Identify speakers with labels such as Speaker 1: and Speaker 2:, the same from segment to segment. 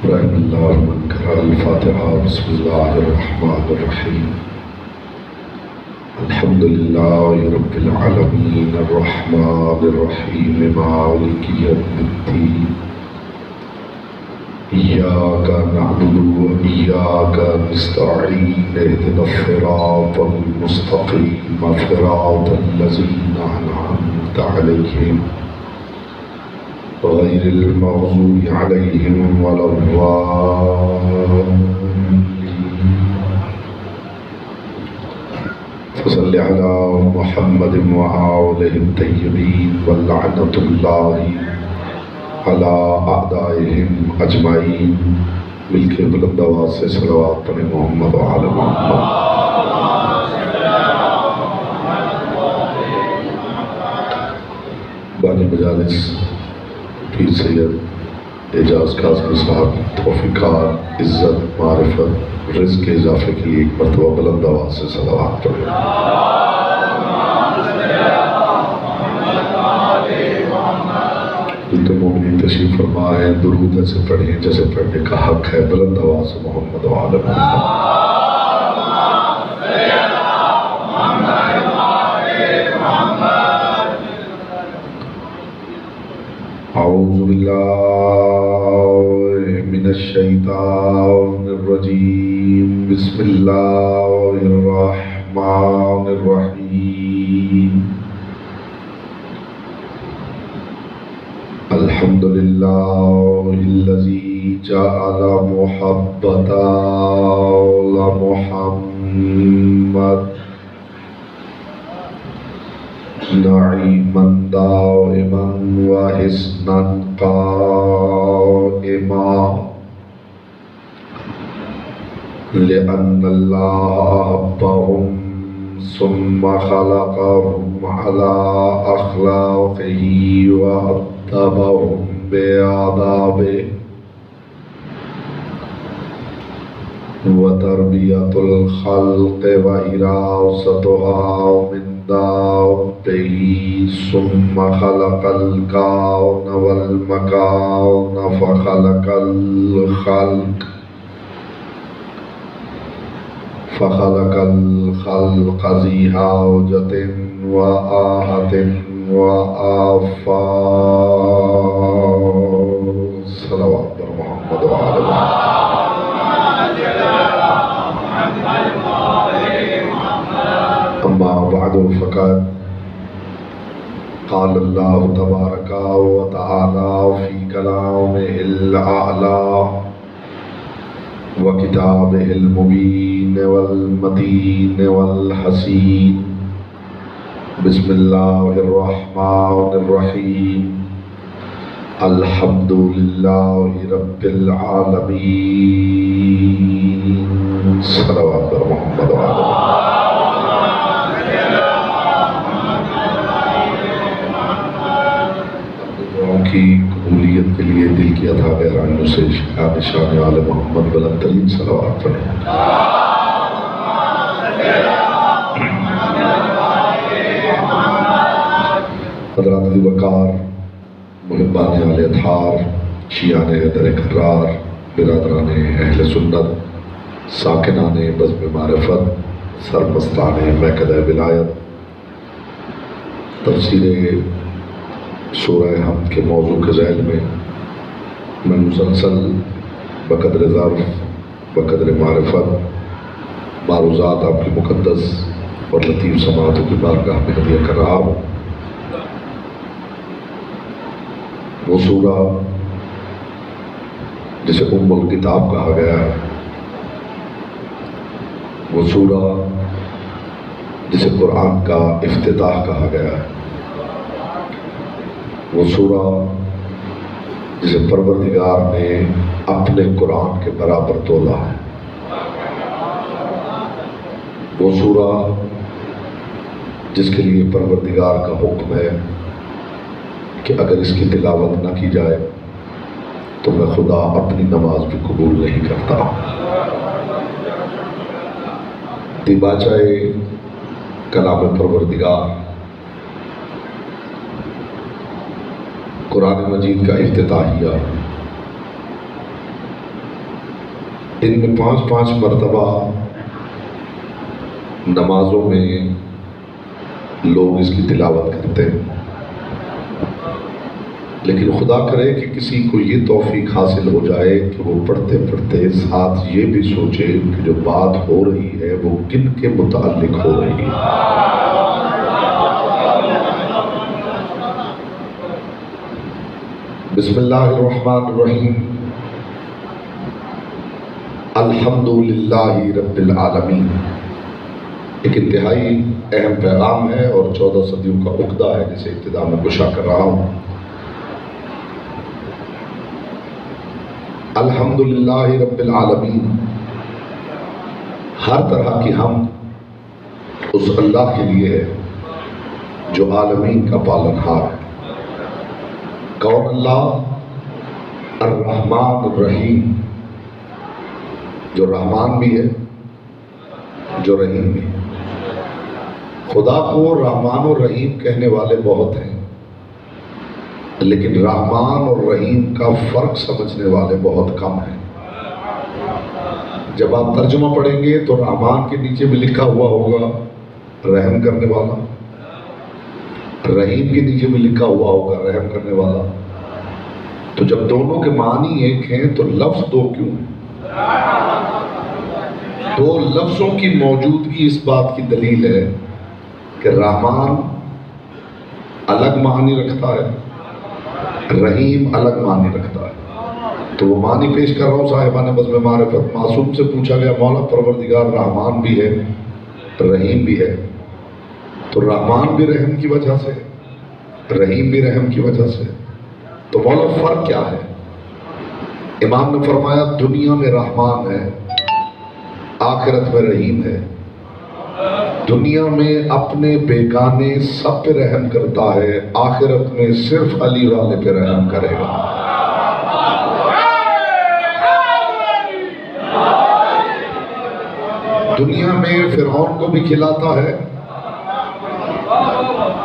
Speaker 1: رحم الله من قرأ الفاتحة. بسم الله الرحمن الرحيم. الحمد لله رب العالمين الرحمن الرحيم مالك يوم الدين. إياك نعبد وإياك نستعين. اهدنا الصراط المستقيم صراط الذين أنعمت عليهم غير المغضوب عليهم ولا الضالين. فصل على محمد وآله الطيبين ولعنة الله على أعدائهم أجمعين. مل کے بلند آواز سے صلوات پڑھیں محمد وعلی محمد. بانی مجالس پیر سید اعجاز قاسمی صاحب توفیقات عزت معرفت رزق کے اضافے کے لیے ایک مرتبہ بلند آواز سے صلوات پڑھیں. دل مومنین تشریف فرما ہے. درود ایسے پڑھیں جیسے پڑھنے کا حق ہے. بلند آواز سے محمد وعلی محمد. اعوذ باللہ من الشیطان الرجیم. بسم اللہ الرحمن الرحیم. الحمد للہ الذی جعل محبت محمد نعیما دائما وحسنا قائما لأن اللہ أحبهم ثم خلقهم على أخلاقه وأدبهم بآدابه وتربية الخلق وإراستها من دابته ثم خلق الكون والمكان فخلق الخلق ذي حاجة وآهة وآفات. صلوات پر محمد وعلى محمد. أما بعد فقد قال الله تبارك وتعالى في كلامه الأعلى وكتابه المبين والمتين والحسين. بسم الله الرحمن الرحيم. الحمد لله رب العالمين. صلوات پر محمد وعلى دعاؤں کی قبولیت کے لیے دل کی عطا گہرائیوں سے شان آل محمد بلند ترین صلوات پڑھیں. حضرات ذی وقار محبان آل اطہار شیعان حیدر کرار برادران اہل سنت ساکنان بزم معرفت سرمستان میکدہ ولایت. تفسیر سورہ حمد کے موضوع کے ذیل میں میں مسلسل بقدر ظرف بقدر معرفت معروضات آپ کی مقدس اور لطیف سماعتوں کی بارگاہ میں ہدیہ کر رہا ہوں. وہ سورہ جسے ام الکتاب کہا گیا ہے، وہ سورہ جسے قرآن کا افتتاح کہا گیا ہے، وہ سورہ جسے پروردگار نے اپنے قرآن کے برابر تولا ہے، وہ سورہ جس کے لیے پروردگار کا حکم ہے کہ اگر اس کی تلاوت نہ کی جائے تو میں خدا اپنی نماز بھی قبول نہیں کرتا. دیباچہ کلام پروردگار قرآن مجید کا افتتاحیہ دن میں 5 مرتبہ نمازوں میں لوگ اس کی تلاوت کرتے ہیں، لیکن خدا کرے کہ کسی کو یہ توفیق حاصل ہو جائے کہ وہ پڑھتے پڑھتے ساتھ یہ بھی سوچے کہ جو بات ہو رہی ہے وہ کن کے متعلق ہو رہی ہے۔ بسم اللہ الرحمن الرحیم، الحمدللہ رب العالمین۔ ایک انتہائی اہم پیغام ہے اور 14 صدیوں کا عقدہ ہے جسے ابتدا میں گشا کر رہا ہوں۔ الحمدللہ رب العالمین، ہر طرح کی حمد اس اللہ کے لیے ہے جو عالمین کا پالنہار ہے۔ کون اللہ؟ الرحمن الرحیم، جو رحمان بھی ہے جو رحیم بھی ہے۔ خدا کو رحمان اور رحیم کہنے والے بہت ہیں، لیکن رحمان اور رحیم کا فرق سمجھنے والے بہت کم ہیں۔ جب آپ ترجمہ پڑھیں گے تو رحمان کے نیچے بھی لکھا ہوا ہوگا رحم کرنے والا، رحیم کے نیچے بھی لکھا ہوا ہوگا رحم کرنے والا۔ تو جب دونوں کے معنی ایک ہیں تو لفظ دو کیوں ہیں؟ دو لفظوں کی موجودگی اس بات کی دلیل ہے کہ رحمان الگ معنی رکھتا ہے، رحیم الگ معنی رکھتا ہے۔ تو وہ معنی پیش کر رہا ہوں۔ صاحبان بزم معرفت معصوم سے پوچھا گیا، مولا پروردگار رحمان بھی ہے رحیم بھی ہے، تو رحمان بھی رحم کی وجہ سے، رحیم بھی رحم کی وجہ سے، تو مولا فرق کیا ہے؟ امام نے فرمایا دنیا میں رحمان ہے، آخرت میں رحیم ہے۔ دنیا میں اپنے بیگانے سب پہ رحم کرتا ہے، آخرت میں صرف علی والے پہ رحم کرے گا۔ دنیا میں فرعون کو بھی کھلاتا ہے،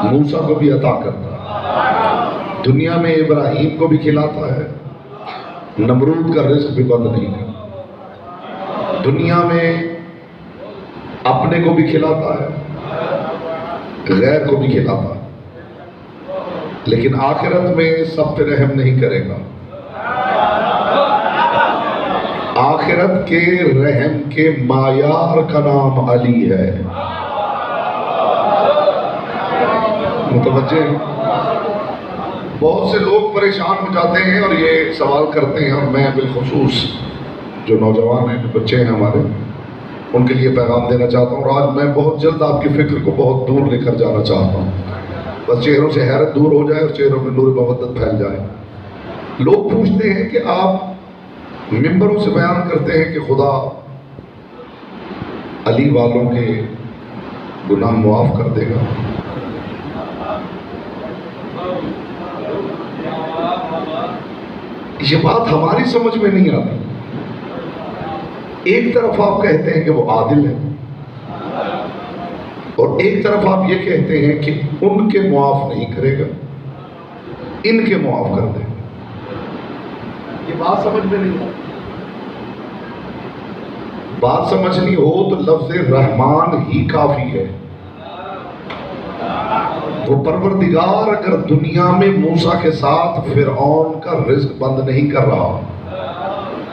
Speaker 1: موسیٰ کو بھی عطا کرتا ہے۔ دنیا میں ابراہیم کو بھی کھلاتا ہے، نمرود کا رزق بھی بند نہیں ہے۔ دنیا میں اپنے کو بھی کھلاتا ہے، غیر کو بھی کھلاتا ہے، لیکن آخرت میں سب پہ رحم نہیں کرے گا۔ آخرت کے رحم کے معیار کا نام علی ہے۔ متوجہ؟ بہت سے لوگ پریشان ہو جاتے ہیں اور یہ سوال کرتے ہیں، اور میں بالخصوص جو نوجوان ہیں، جو بچے ہیں ہمارے، ان کے لیے پیغام دینا چاہتا ہوں، اور آج میں بہت جلد آپ کی فکر کو بہت دور لے کر جانا چاہتا ہوں۔ بس چہروں سے حیرت دور ہو جائے اور چہروں میں نور مودت پھیل جائے۔ لوگ پوچھتے ہیں کہ آپ ممبروں سے بیان کرتے ہیں کہ خدا علی والوں کے گناہ معاف کر دے گا۔ یہ بات ہماری سمجھ میں نہیں آتی۔ ایک طرف آپ کہتے ہیں کہ وہ عادل ہے، اور ایک طرف آپ یہ کہتے ہیں کہ ان کے معاف نہیں کرے گا، ان کے معاف کر دے گا۔ یہ بات سمجھ میں نہیں آتی۔ بات سمجھنی ہو تو لفظ رحمان ہی کافی ہے۔ وہ پروردگار اگر دنیا میں موسیٰ کے ساتھ فرعون کا رزق بند نہیں کر رہا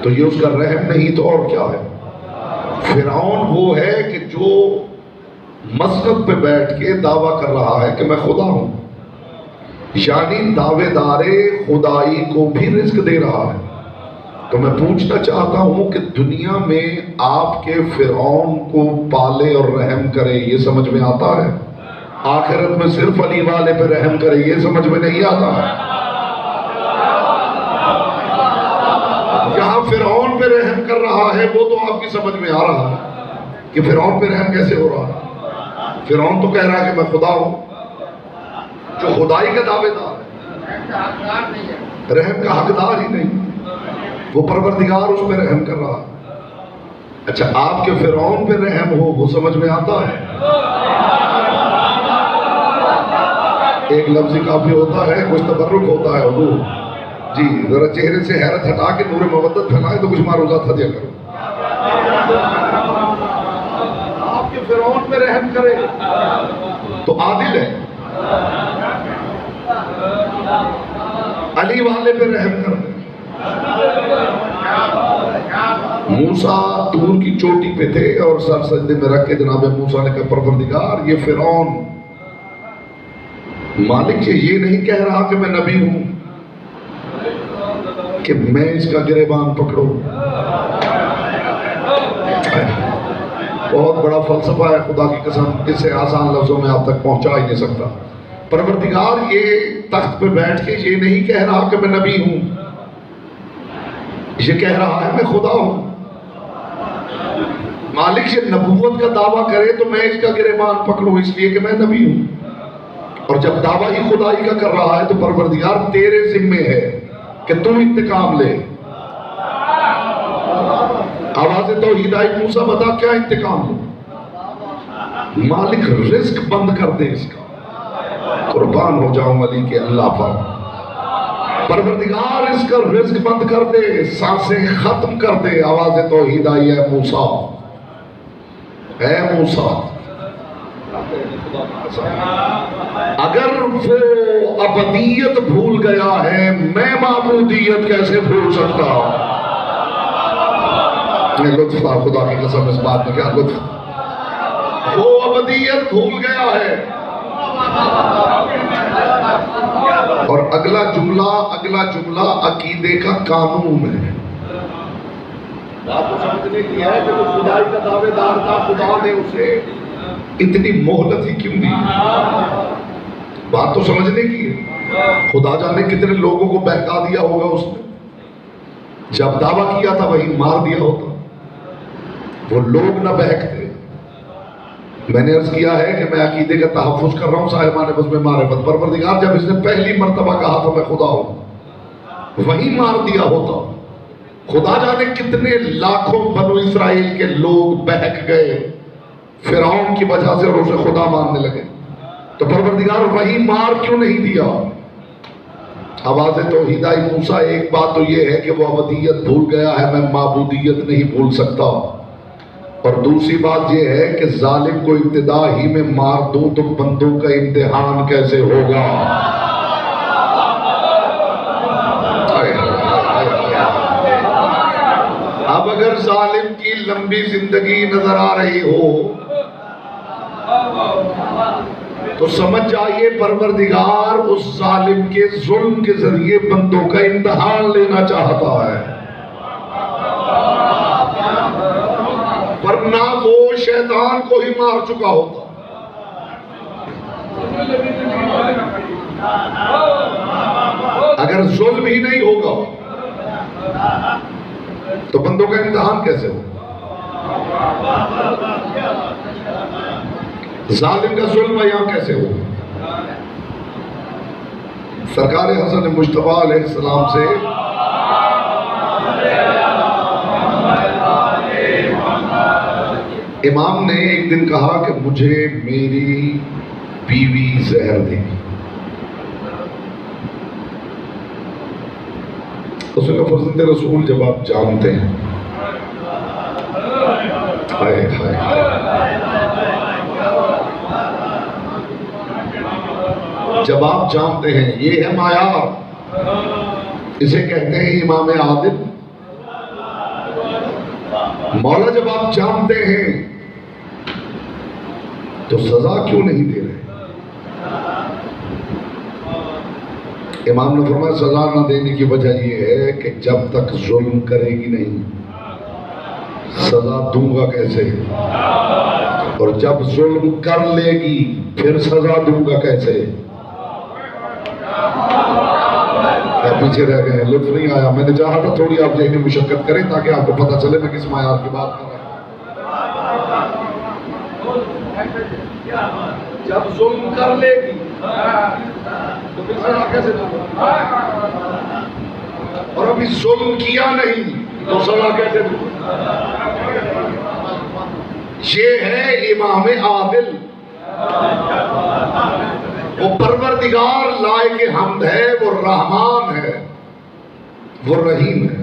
Speaker 1: تو یہ اس کا رحم نہیں تو اور کیا ہے؟ فرعون وہ ہے کہ جو مسند پہ بیٹھ کے دعویٰ کر رہا ہے کہ میں خدا ہوں، یعنی دعوے دار خدائی کو بھی رزق دے رہا ہے۔ تو میں پوچھنا چاہتا ہوں کہ دنیا میں آپ کے فرعون کو پالے اور رحم کرے، یہ سمجھ میں آتا ہے؟ آخرت میں صرف علی والے پہ رحم کرے، یہ سمجھ میں نہیں آتا ہے؟ یہاں فرعون پہ رحم کر رہا ہے، وہ تو آپ کی سمجھ میں آ رہا ہے کہ فرعون پہ رحم کیسے ہو رہا ہے۔ فرعون تو کہہ رہا ہے کہ میں خدا ہوں، جو خدائی کا دعوے دار ہے، رحم کا حقدار ہی نہیں، وہ پروردگار اس پہ رحم کر رہا ہے۔ اچھا، آپ کے فرعون پہ رحم ہو، وہ سمجھ میں آتا ہے؟ ایک لفظ کافی ہوتا ہے، کچھ تبرک ہوتا ہے حضور جی، ذرا چہرے سے حیرت ہٹا کے نور مودت پھیلائے تو کچھ معروضات ہدیہ کرو۔ آپ کے فرعون پہ رحم کرے تو عادل ہے، علی والے پہ رحم کر دے۔ موسیٰ طور کی چوٹی پہ تھے اور سر سجدے میں رکھ کے جناب موسیٰ نے کہا پروردگار یہ فرعون مالک یہ نہیں کہہ رہا کہ میں نبی ہوں کہ میں اس کا گریبان پکڑوں۔ بہت بڑا فلسفہ ہے خدا کی قسم، اس سے آسان لفظوں میں آپ تک پہنچا ہی نہیں سکتا۔ پروردگار یہ تخت پہ بیٹھ کے یہ نہیں کہہ رہا کہ میں نبی ہوں، یہ کہہ رہا ہے میں خدا ہوں۔ مالک یہ نبوت کا دعویٰ کرے تو میں اس کا گریبان پکڑوں اس لیے کہ میں نبی ہوں، اور جب دعویٰ ہی خدائی کا کر رہا ہے تو پروردگار تیرے ذمے ہے کہ تم انتقام لے۔ آواز توحید آئی، موسیٰ بتا کیا انتقام لے؟ مالک رزق بند کر دے اس کا، قربان ہو جاؤں علی کے اللہ پر۔ پروردگار اس کا رزق بند کر دے، سانسیں ختم کر دے۔ آواز توحید آئی، اے موسیٰ، اے موسیٰ، اگر وہ ابدیت بھول گیا ہے میں معبودیت کیسے بھول سکتا ہوں؟ لطف تھا خدا کی قسم، اس بات میں کیا لطف۔ وہ ابدیت بھول گیا ہے، اور اگلا جملہ عقیدے کا قانون ہے۔ بات تو سمجھنے کی ہے کہ وہ خدائی کا دعوے دار تھا، خدا نے اسے اتنی مہلت ہی کیوں دی؟ بات تو سمجھنے کی ہے۔ خدا جانے کتنے لوگوں کو بہکا دیا ہوگا اس نے، جب دعویٰ کیا تھا وہی مار دیا ہوتا، وہ لوگ نہ بہکتے۔ میں نے عرض کیا ہے کہ میں عقیدے کا تحفظ کر رہا ہوں صاحبان بس میں معرفت۔ پروردگار جب اس نے پہلی مرتبہ کہا تھا میں خدا ہوں، وہی مار دیا ہوتا، خدا جانے کتنے لاکھوں بنو اسرائیل کے لوگ بہک گئے فرعون کی وجہ سے اور اسے خدا ماننے لگے۔ تو پروردگار وہی مار کیوں نہیں دیا؟ آواز توحید آئی، موسیٰ ایک بات تو یہ ہے کہ وہ ابدیت بھول گیا ہے، میں معبودیت نہیں بھول سکتا، اور دوسری بات یہ ہے کہ ظالم کو ابتدا ہی میں مار دوں تو بندوں کا امتحان کیسے ہوگا؟ اب اگر ظالم کی لمبی زندگی نظر آ رہی ہو تو سمجھ جائیے پروردگار اس ظالم کے ظلم کے ذریعے بندوں کا امتحان لینا چاہتا ہے، ورنہ وہ شیطان کو ہی مار چکا ہوتا۔ اگر ظلم ہی نہیں ہوگا تو بندوں کا امتحان کیسے ہوگا؟ ظالم کا ظلم یہاں کیسے ہوگا؟ سرکار حسن مجتبیٰ علیہ السلام سے امام نے ایک دن کہا کہ مجھے میری بیوی زہر دی۔ اس نے فرزند رسول جب آپ جانتے ہیں، ہائے ہائے جب آپ جانتے ہیں، یہ ہے معیار، اسے کہتے ہیں امام عادل۔ مولا جب آپ جانتے ہیں تو سزا کیوں نہیں دے رہے؟ امام نے فرمایا سزا نہ دینے کی وجہ یہ ہے کہ جب تک ظلم کرے گی نہیں سزا دوں گا کیسے، اور جب ظلم کر لے گی پھر سزا دوں گا کیسے؟ پیچھے رہ گئے، لطف نہیں آیا۔ میں نے چاہا تھا تھوڑی آپ ذہنی مشقت کریں تاکہ آپ کو پتہ چلے میں کس معیار کی بات کر رہا ہوں۔ جب ظلم کر لے گی تو پھر سزا کیسے دوں گا، اور ابھی ظلم کیا نہیں تو سزا کیسے دوں گا؟ یہ ہے امام عادل۔ وہ پروردگار لائق حمد ہے، وہ رحمان ہے، وہ رحیم ہے۔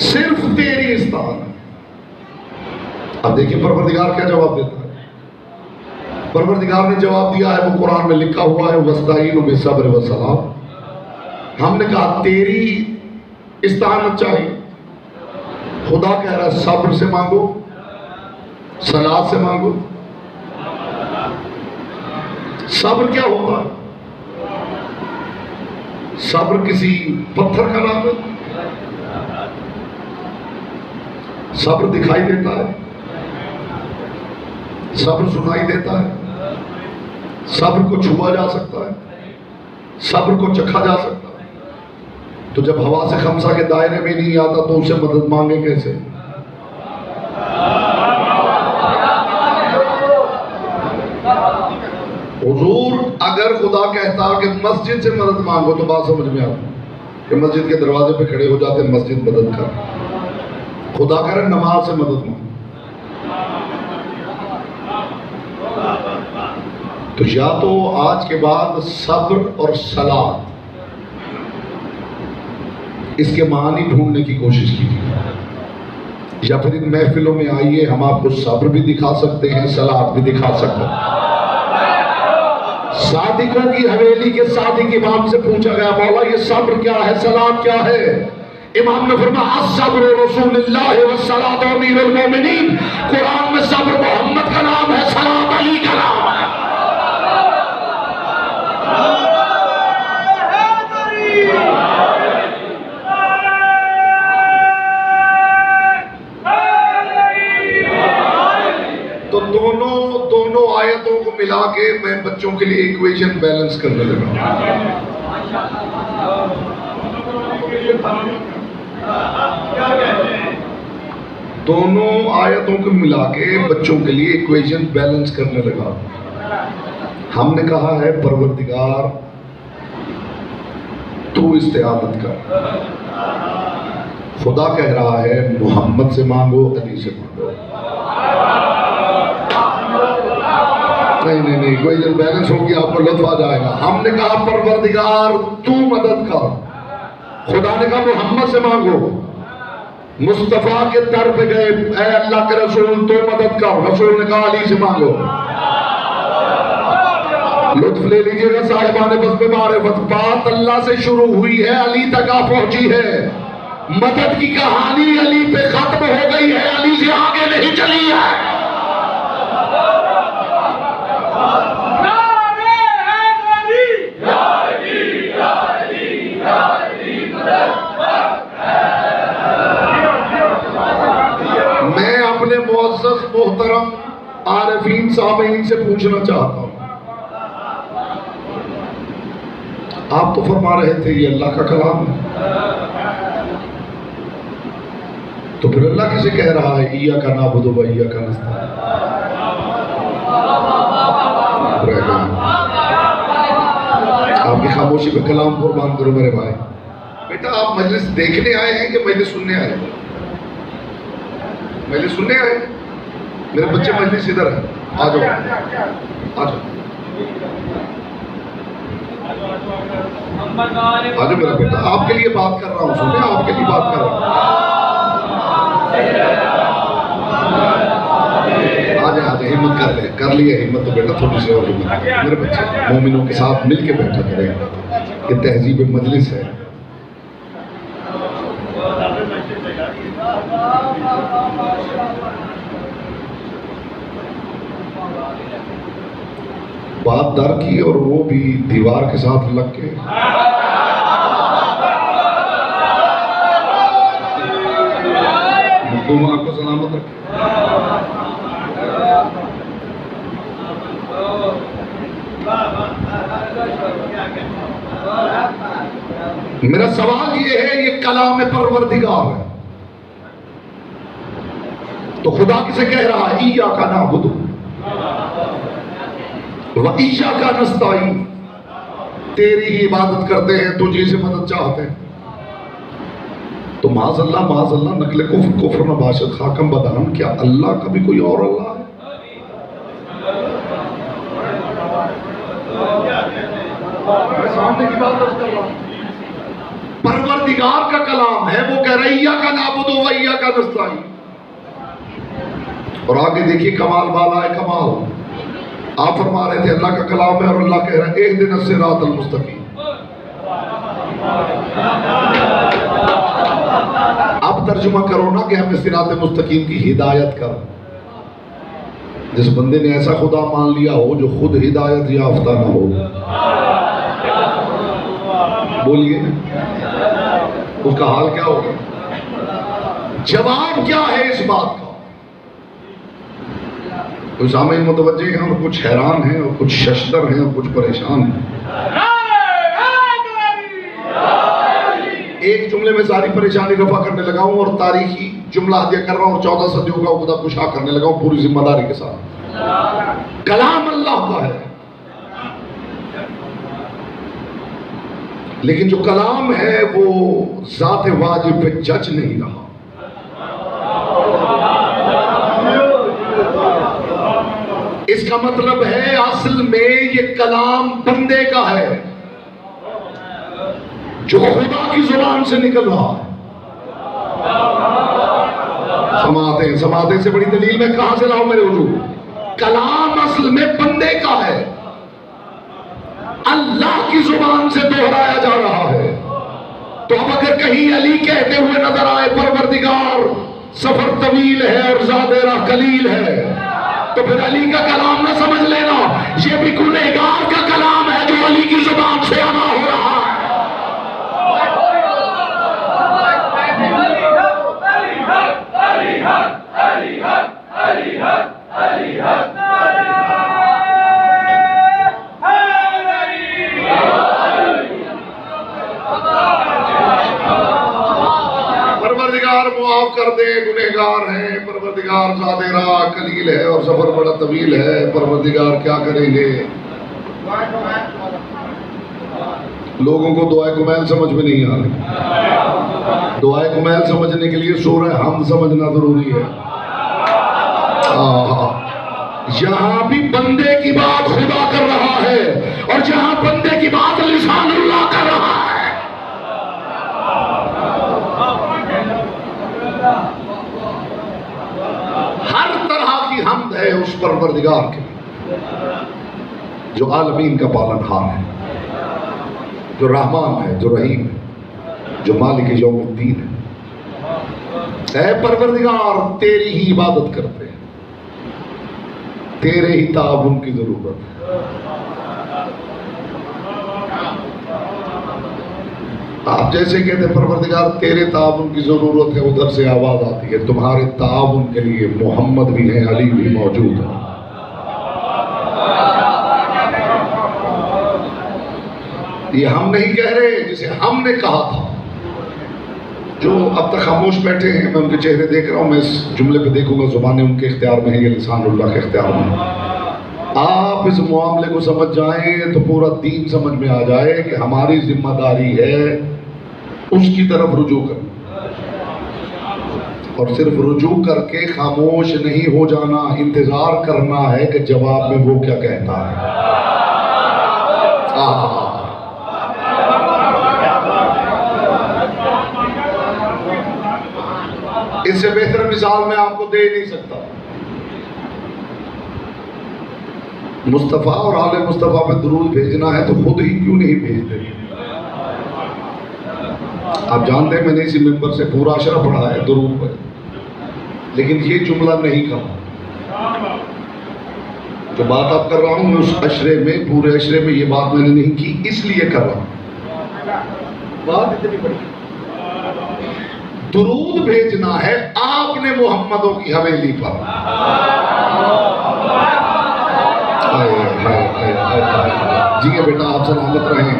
Speaker 1: صرف تیری استعان ہے۔ اب دیکھیں پروردگار کیا جواب دیتا ہے۔ پروردگار نے جواب دیا ہے، وہ قرآن میں لکھا ہوا ہے، وَاسْتَعِینُوا بِالصَّبْرِ وَالصَّلَاةِ۔ ہم نے کہا تیری استعانت چاہیے، خدا کہہ رہا ہے صبر سے مانگو، صلاۃ سے مانگو۔ صبر کیا ہوتا ہے؟ صبر کسی پتھر کا نام ہے؟ صبر دکھائی دیتا ہے، صبر سنائی دیتا ہے، صبر کو چھوا جا سکتا ہے، صبر کو چکھا جا سکتا ہے۔ تو جب حواس خمسہ کے دائرے میں نہیں آتا تو اسے مدد مانگے کیسے؟ حضور اگر خدا کہتا کہ مسجد سے مدد مانگو تو بات سمجھ میں آتی کہ مسجد کے دروازے پہ کھڑے ہو جاتے مسجد مدد کر۔ خدا کہہ رہے نماز سے مدد مانگو۔ تو یا تو آج کے بعد صبر اور صلاۃ اس کے معنی ڈھونڈنے کی کوشش کیجیے، یا پھر ان محفلوں میں آئیے، ہم آپ کو صبر بھی دکھا سکتے ہیں، صلاۃ بھی دکھا سکتے ہیں۔ صادقوں کی حویلی کے صادق امام سے پوچھا گیا مولا یہ صبر کیا ہے، صلاۃ کیا ہے؟ امام نے فرمایا الصبر رسول اللہ والصلاۃ امیر المومنین۔ قرآن میں صبر محمد کا نام ہے، صلاۃ علی کا نام ہے۔ تو دونوں آیتوں کو ملا کے میں بچوں کے لیے ایکویشن بیلنس کرنے لگا۔ دونوں آیتوں کو ملا کے بچوں کے لیے ایکویشن بیلنس کرنے لگا۔ ہم نے کہا ہے پروردگار تو استعانت کر، خدا کہہ رہا ہے محمد سے مانگو، علی سے مانگو۔ نہیں ایکویشن بیلنس ہوگی، آپ کو لطف آ جائے گا۔ ہم نے کہا پروردگار تو مدد کر، خدا نے کہا محمد سے مانگو۔ مصطفیٰ کے در پہ گئے، اے اللہ کے رسول تو مدد کر، رسول نے کہا علی سے مانگو۔ لطف لے لیجئے گا صاحبان بس پہ معرفت، بات اللہ سے شروع ہوئی ہے، علی تک آ پہنچی ہے۔ مدد کی کہانی علی پہ ختم ہو گئی ہے، علی سے آگے نہیں چلی ہے۔ میں اپنے معزز محترم عارفین سامعین سے پوچھنا چاہتا ہوں، آپ تو فرما رہے تھے یہ اللہ کا کلام ہے، تو پھر اللہ کسے کہہ رہا ہے ایاک نعبد و ایاک نستعین؟ آپ کی خاموشی پہ کلام قربان کرو میرے بھائی۔ بیٹا آپ مجلس دیکھنے آئے ہیں کہ مجلس سننے آئے ہیں؟ مجلس سننے آئے ہیں؟ میرے بچے مجلس ادھر ہے، آ جاؤ آ جاؤ آج میرا بیٹا آپ کے لیے بات کر رہا ہوں، سنیں آپ کے لیے بات کر رہا ہوں۔ آج ہمت کر لیے ہمت تو بیٹا تھوڑی سی اور ہمت۔ میرے بچے مومنوں کے ساتھ مل کے بیٹھا کریں، یہ تہذیب مجلس ہے۔ بات در کی اور وہ بھی دیوار کے ساتھ لگ کے۔ مخدوم آپ کو سلامت رکھے۔ میرا سوال یہ ہے، یہ کلام پروردگار ہے تو خدا کسے کہہ رہا ہے ایاک نعبد و ایاک نستعین؟ تیری ہی عبادت کرتے ہیں، تجھے سے مدد چاہتے ہیں۔ تو معاذ اللہ نقل کفر نباشد خاکم بدہن، کیا اللہ کا بھی کوئی اور اللہ ہے؟ میں سامنے کی بات کر رہا ہوں، پروردگار کا کلام ہے، وہ کہہ رہا ہے ایاک نعبد و ایاک نستعین. اور آگے دیکھیے کمال بالا ہے کمال. آپ فرما رہے تھے اللہ کا کلام ہے اور اللہ کہہ رہا ہے اہدنا الصراط المستقیم. اب ترجمہ کرو نا کہ ہمیں صراط مستقیم کی ہدایت کر. جس بندے نے ایسا خدا مان لیا ہو جو خود ہدایت یافتہ نہ ہو، بولیے اس کا حال کیا ہوگا؟ جواب کیا ہے اس بات کا؟ کچھ سامعین متوجہ ہیں اور کچھ حیران ہیں اور کچھ ششدر ہیں اور کچھ پریشان ہیں. ایک جملے میں ساری پریشانی رفع کرنے لگا ہوں اور تاریخی جملہ ہدیہ کر رہا ہوں اور 14 صدیوں کا عقدہ کشا کرنے لگا ہوں پوری ذمہ داری کے ساتھ. کلام اللہ کا ہے، لیکن جو کلام ہے وہ ذات واجب پہ جج نہیں رہا. اس کا مطلب ہے اصل میں یہ کلام بندے کا ہے جو خدا کی زبان سے نکل رہا ہے. سماعتیں سے بڑی دلیل میں کہاں سے لاؤں میرے حضور؟ کلام اصل میں بندے کا ہے، اللہ کی زبان سے دہرایا جا رہا ہے. تو اب اگر کہیں علی کہتے ہوئے نظر آئے پروردگار سفر طویل ہے اور زاد راہ قلیل ہے، تو پھر علی کا کلام نہ سمجھ لینا، یہ بھی گنہگار کا کلام ہے جو علی کی زبان سے ادا ہو رہا ہے. پروردگار معاف کر دے، گنہگار ہیں. پروردگار ذات راہ قلیل ہے اور سفر بڑا طویل ہے. پروردگار کیا کریں گے؟ لوگوں کو دعائے کمیل سمجھ میں نہیں آ رہی. دعائے کمیل سمجھنے کے لیے سورہ حمد سمجھنا ضروری ہے. یہاں بھی بندے کی بات خدا کر رہا ہے اور جہاں بندے کی بات لسان اللہ کر رہا ہے. ہر طرح کی حمد ہے اس پروردگار کے جو عالمین کا پالن ہار ہے، جو رحمان ہے، جو رحیم ہے، جو مالک یوم الدین ہے. اے پروردگار تیری ہی عبادت کرتے ہیں، تیرے ہی تعاون کی ضرورت ہے. آپ جیسے کہتے ہیں پروردگار تیرے تعاون کی ضرورت ہے، ادھر سے آواز آتی ہے تمہارے تعاون کے لیے محمد بھی ہیں، علی بھی موجود ہے. یہ ہم نہیں کہہ رہے، جسے ہم نے کہا تھا. جو اب تک خاموش بیٹھے ہیں میں ان کے چہرے دیکھ رہا ہوں، میں اس جملے پہ دیکھوں گا زبانیں ان کے اختیار میں ہیں یا لسان اللہ کے اختیار میں. آپ اس معاملے کو سمجھ جائیں تو پورا دین سمجھ میں آ جائے کہ ہماری ذمہ داری ہے اس کی طرف رجوع کرنا، اور صرف رجوع کر کے خاموش نہیں ہو جانا، انتظار کرنا ہے کہ جواب میں وہ کیا کہتا ہے. اس سے بہتر مثال میں آپ کو دے نہیں سکتا. مصطفیٰ اور آل مصطفیٰ پہ درود بھیجنا ہے تو خود ہی کیوں نہیں بھیجتے؟ آپ جانتے ہیں میں نے اسی ممبر سے پورا اشرا پڑھا ہے درود پر، لیکن یہ جملہ نہیں کہا. جو بات آپ کر رہا ہوں میں اس اشرے میں، پورے اشرے میں یہ بات میں نے نہیں کی، اس لیے کر رہا ہوں. بات اتنی بڑی، درود بھیجنا ہے آپ نے محمدوں کی حویلی پر. جی بیٹا آپ سلامت رہیں.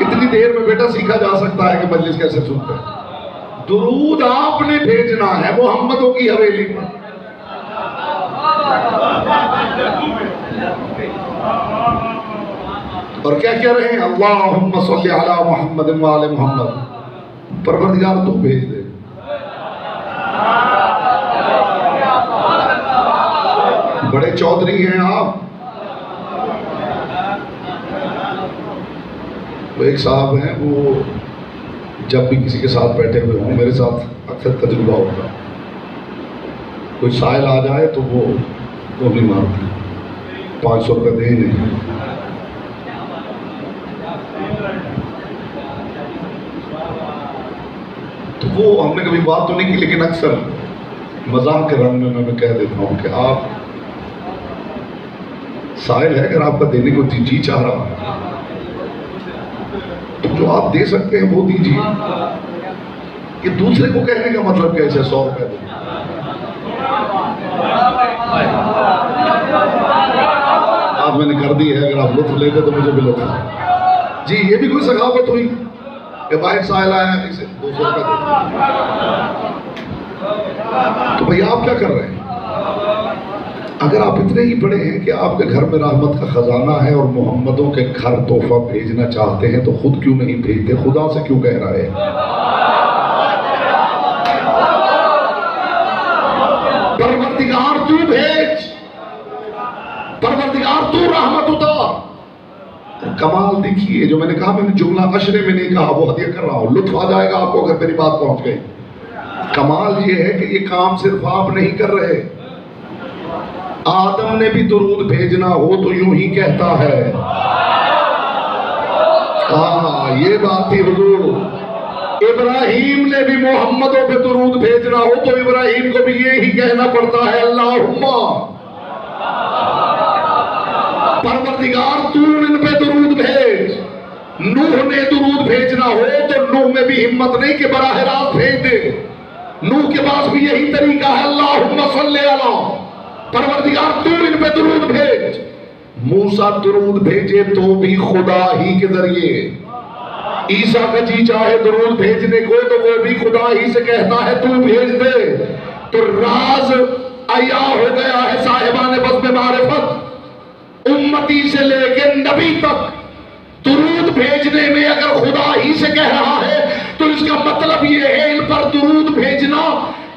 Speaker 1: اتنی دیر میں بیٹا سیکھا جا سکتا ہے کہ مجلس کیسے سنتے ہیں. درود آپ نے بھیجنا ہے محمدوں کی حویلی پر. اور کیا کہہ رہے ہیں؟ اللہم صلی علی محمد و آل محمد. پروردگار تو بھیج دے. بڑے چودھری ہیں آپ. وہ ایک صاحب ہیں، وہ جب بھی کسی کے ساتھ بیٹھے ہوئے ہوں، میرے ساتھ اکثر تجربہ ہوتا ہے، کوئی سائل آ جائے تو وہ نہیں مانتی، 500 روپے دے ہی نہیں۔ تو وہ ہم نے کبھی بات تو نہیں کی، لیکن اکثر مزاح کے رنگ میں میں کہہ دیتا ہوں کہ آپ سائل ہے، اگر آپ کا دینے کو جی چاہ رہا تو جو آپ دے سکتے ہیں وہ دیجیے۔ یہ دوسرے کو کہنے کا مطلب کیسے 100 روپے دو؟ آپ میں نے کر دی ہے، اگر آپ لطف لیتے تو مجھے بھی لطف ہے جی۔ یہ بھی کوئی سخاوت ہوئی کہ باہر سائل آیا اسے 200 روپے دے، تو بھئی آپ کیا کر رہے ہیں؟ اگر آپ اتنے ہی بڑے ہیں کہ آپ کے گھر میں رحمت کا خزانہ ہے اور محمدوں کے گھر تحفہ بھیجنا چاہتے ہیں تو خود کیوں نہیں بھیجتے؟ خدا سے کیوں کہہ رہے ہیں؟ پروردگار تو بھیج، پروردگار تو رحمت اتار۔ کمال دیکھیے، جو میں نے کہا، میں نے جملہ عشرے میں نہیں کہا، وہ ہدیہ کر رہا ہوں، لطف آ جائے گا آپ کو اگر میری بات پہنچ گئی۔ کمال یہ ہے کہ یہ کام صرف آپ نہیں کر رہے، آدم نے بھی درود بھیجنا ہو تو یوں ہی کہتا ہے۔ یہ بات تھی حضور۔ ابراہیم نے بھی محمدوں پہ درود بھیجنا ہو تو ابراہیم کو بھی یہی کہنا پڑتا ہے، اللہم پروردگار تو ان پہ درود بھیج۔ نوح نے درود بھیجنا ہو تو نوح میں بھی ہمت نہیں کہ براہ راست بھیج دے، نوح کے پاس بھی یہی طریقہ ہے، اللہم صلی علی، پروردگار تو ان پہ درود بھیج۔ موسیٰ درود بھیجے تو بھی خدا ہی کے ذریعے، عیسیٰ کا جی چاہے درود بھیجنے کو تو وہ بھی خدا ہی سے کہتا ہے تو بھیج دے۔ تو راز عیاں ہو گیا ہے صاحبان بزم معرفت، امتی سے لے کے نبی تک درود بھیجنے میں اگر خدا ہی سے کہہ رہا ہے تو اس کا مطلب یہ ہے ان پر درود بھیجنا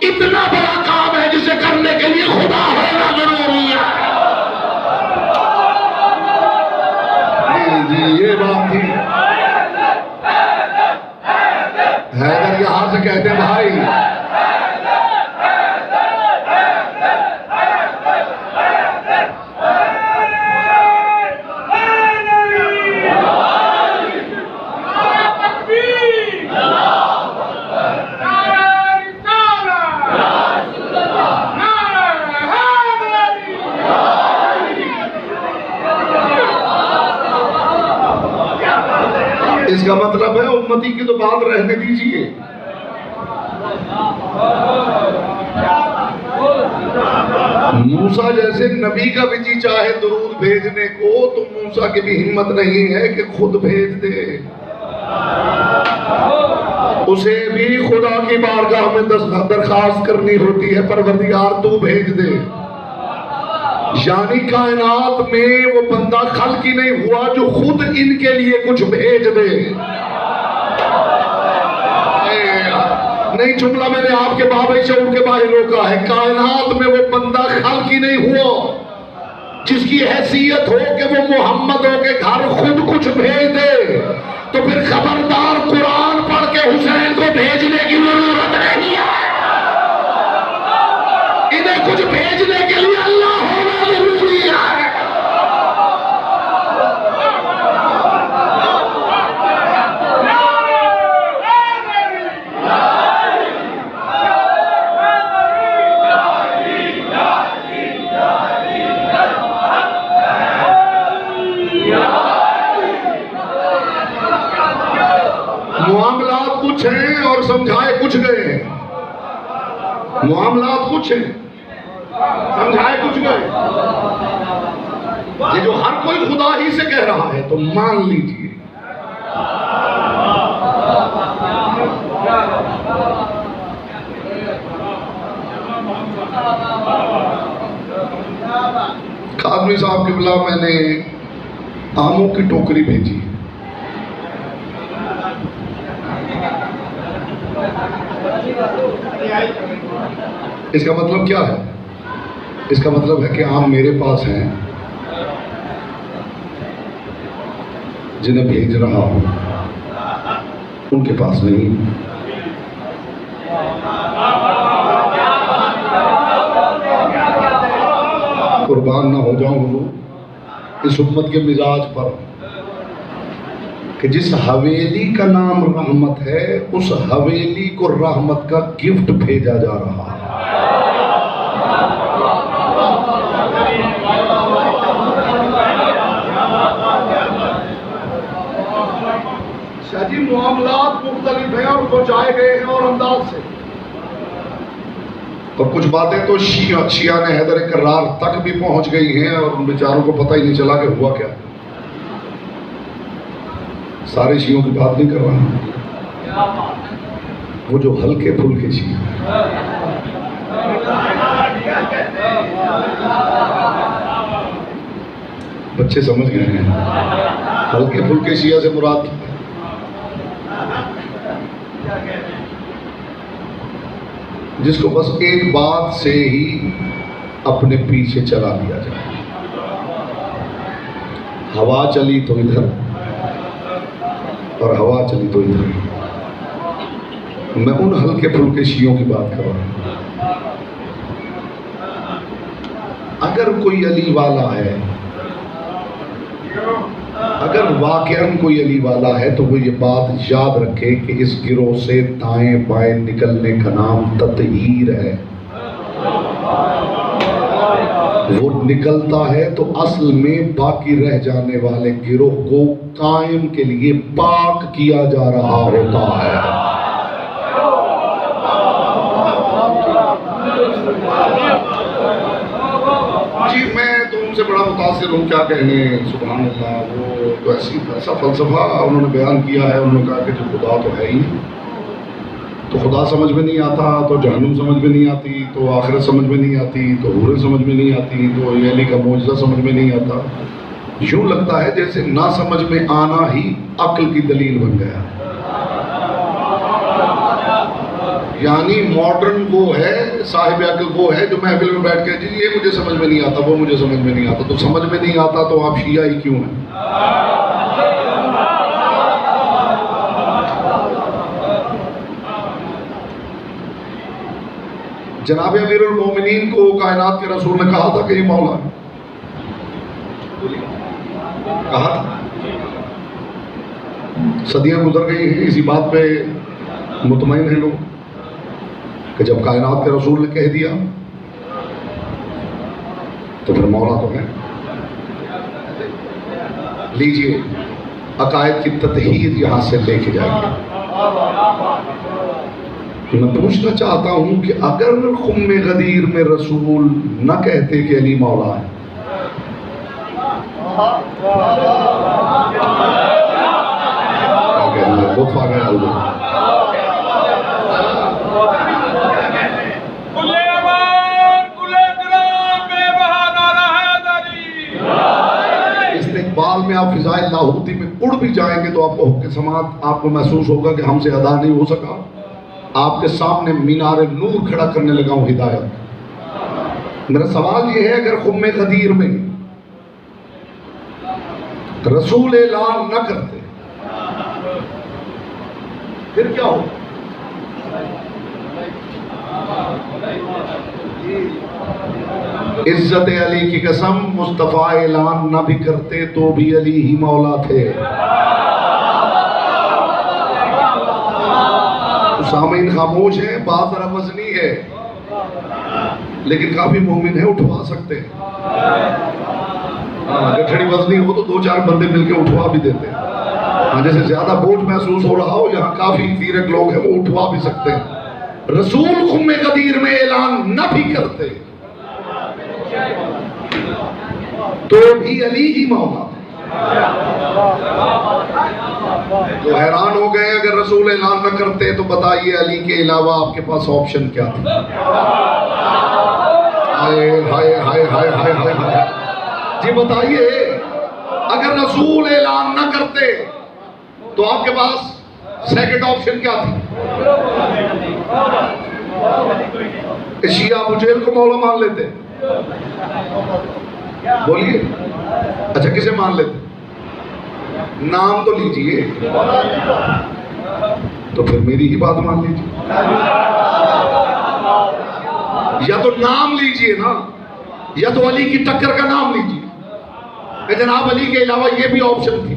Speaker 1: اتنا بڑا کام ہے جسے کرنے کے لیے خدا ہونا ضروری ہے۔ جی یہ بات تھی۔ حیدر یہاں سے کہتے ہیں بھائی، اس کا مطلب ہے امتی کی تو بات رہنے دیجئے۔ موسیٰ جیسے نبی کا بھی جی چاہے درود بھیجنے کو تو موسیٰ کی بھی ہمت نہیں ہے کہ خود بھیج دے، اسے بھی خدا کی بارگاہ میں درخواست کرنی ہوتی ہے، پروردگار تو بھیج دے۔ یعنی کائنات میں وہ بندہ خلق ہی نہیں ہوا جو خود ان کے لیے کچھ بھیج دے۔ نہیں، جملہ میں نے آپ کے باب شعور کے باہر روکا ہے۔ کائنات میں وہ بندہ خلق ہی نہیں ہوا جس کی حیثیت ہو کہ وہ محمدوں کے گھر خود کچھ بھیج دے، تو پھر خبردار قرآن پڑھ کے حسین کو بھیجنے کی ضرورت نہیں ہے، انہیں کچھ بھیجنے کے لیے اللہ ہونا ضروری ہے۔ معاملات کچھ ہیں اور سمجھائے کچھ گئے ہیں، معاملات کچھ ہیں سمجھائے کچھ گئے۔ یہ جو ہر کوئی خدا ہی سے کہہ رہا ہے تو مان لیجئے۔ کاظمی صاحب کے بلا میں نے آموں کی ٹوکری بھیجی، اس کا مطلب کیا ہے؟ اس کا مطلب ہے کہ آم میرے پاس ہیں جنہیں بھیج رہا ہوں، ان کے پاس نہیں. قربان نہ ہو جاؤں حضور اس امت کے مزاج پر کہ جس حویلی کا نام رحمت ہے اس حویلی کو رحمت کا گفٹ بھیجا جا رہا ہے.
Speaker 2: شاہ جی معاملات مختلف ہیں اور پہنچائے گئے ہیں اور انداز سے،
Speaker 1: اور کچھ باتیں تو شیعہ نے حیدر کرار تک بھی پہنچ گئی ہیں اور ان بیچاروں کو پتہ ہی نہیں چلا کہ ہوا کیا. سارے شیعوں کی بات نہیں کر رہا ہوں، وہ جو ہلکے پھلکے شیعہ، بچے سمجھ گئے ہیں ہلکے پھلکے شیعہ سے مراد جس کو بس ایک بات سے ہی اپنے پیچھے چلا لیا جائے. ہوا چلی تو ادھر اور ہوا چلی تو ادھر. میں ان ہلکے پھلکے شیعوں کی بات کر رہا ہوں. اگر کوئی علی والا ہے، اگر واقعاً کوئی علی والا ہے تو وہ یہ بات یاد رکھے کہ اس گروہ سے دائیں بائیں نکلنے کا نام تطہیر ہے. وہ نکلتا ہے تو اصل میں باقی رہ جانے والے گروہ کو قائم کے لیے پاک کیا جا رہا ہوتا ہے. جی میں تو ان سے بڑا متاثر ہوں، کیا کہنے، سبحان اللہ. وہ تو ایسا فلسفہ انہوں نے بیان کیا ہے. انہوں نے کہا کہ جو خدا تو ہے ہی، تو خدا سمجھ میں نہیں آتا تو جہنم سمجھ میں نہیں آتی، تو آخرت سمجھ میں نہیں آتی، تو حوریں سمجھ میں نہیں آتی، تو یہ علی کا معجزہ سمجھ میں نہیں آتا. یوں لگتا ہے جیسے نہ سمجھ میں آنا ہی عقل کی دلیل بن گیا. یعنی ماڈرن وہ ہے، صاحب عقل وہ ہے جو محفل میں بیٹھ کے جی یہ مجھے سمجھ میں نہیں آتا، وہ مجھے سمجھ میں نہیں آتا. تو سمجھ میں نہیں آتا تو آپ شیعہ ہی کیوں ہیں؟ جناب امیر المومنین کو کائنات کے رسول نے کہا تھا کہ یہ مولا ہے، کہا تھا. صدیاں گزر گئی ہیں، اسی بات پہ مطمئن ہیں لوگ کہ جب کائنات کے رسول نے کہہ دیا تو پھر مولا تو ہے. لیجئے عقائد کی تطہیر یہاں سے لے کے جائیں گے. میں پوچھنا چاہتا ہوں کہ اگر خم غدیر میں رسول نہ کہتے کہ علی مولا ہے، لطف آ گیا اللہ. استقبال میں آپ فضائے لاہوتی میں اڑ بھی جائیں گے تو آپ کو حق سماعت آپ کو محسوس ہوگا کہ ہم سے ادا نہیں ہو سکا. آپ کے سامنے مینار نور کھڑا کرنے لگا ہوں ہدایت. میرا سوال یہ ہے اگر خم غدیر میں رسول اعلان نہ کرتے پھر کیا ہو؟ عزت علی کی قسم مصطفیٰ اعلان نہ بھی کرتے تو بھی علی ہی مولا تھے. سامعین خاموش ہیں، بات ذرا وزنی ہے لیکن کافی مومن ہے، اٹھوا سکتے ہیں. اگر تھوڑی وزنی ہو تو دو چار بندے مل کے اٹھوا بھی دیتے ہیں. جیسے زیادہ بوجھ محسوس ہو رہا ہو، یہاں کافی زیرک لوگ ہیں وہ اٹھوا بھی سکتے ہیں. رسول خم غدیر میں اعلان نہ بھی کرتے تو بھی علی ہی مولا. تو حیران ہو گئے اگر رسول اعلان نہ کرتے تو بتائیے علی کے علاوہ آپ کے پاس آپشن کیا تھا؟ ہائے ہائے ہائے ہائے ہائے ہائے ہائے. جی بتائیے اگر رسول اعلان نہ کرتے تو آپ کے پاس سیکنڈ آپشن کیا تھی؟ شیعہ ابو جہل کو مولا مان لیتے؟ بولیے. اچھا کسے مان لیتے؟ نام تو لیجئے. تو پھر میری ہی بات مان لیجیے، یا تو نام لیجیے نا، یا تو علی کی ٹکر کا نام لیجیے کہ جناب علی کے علاوہ یہ بھی آپشن تھی۔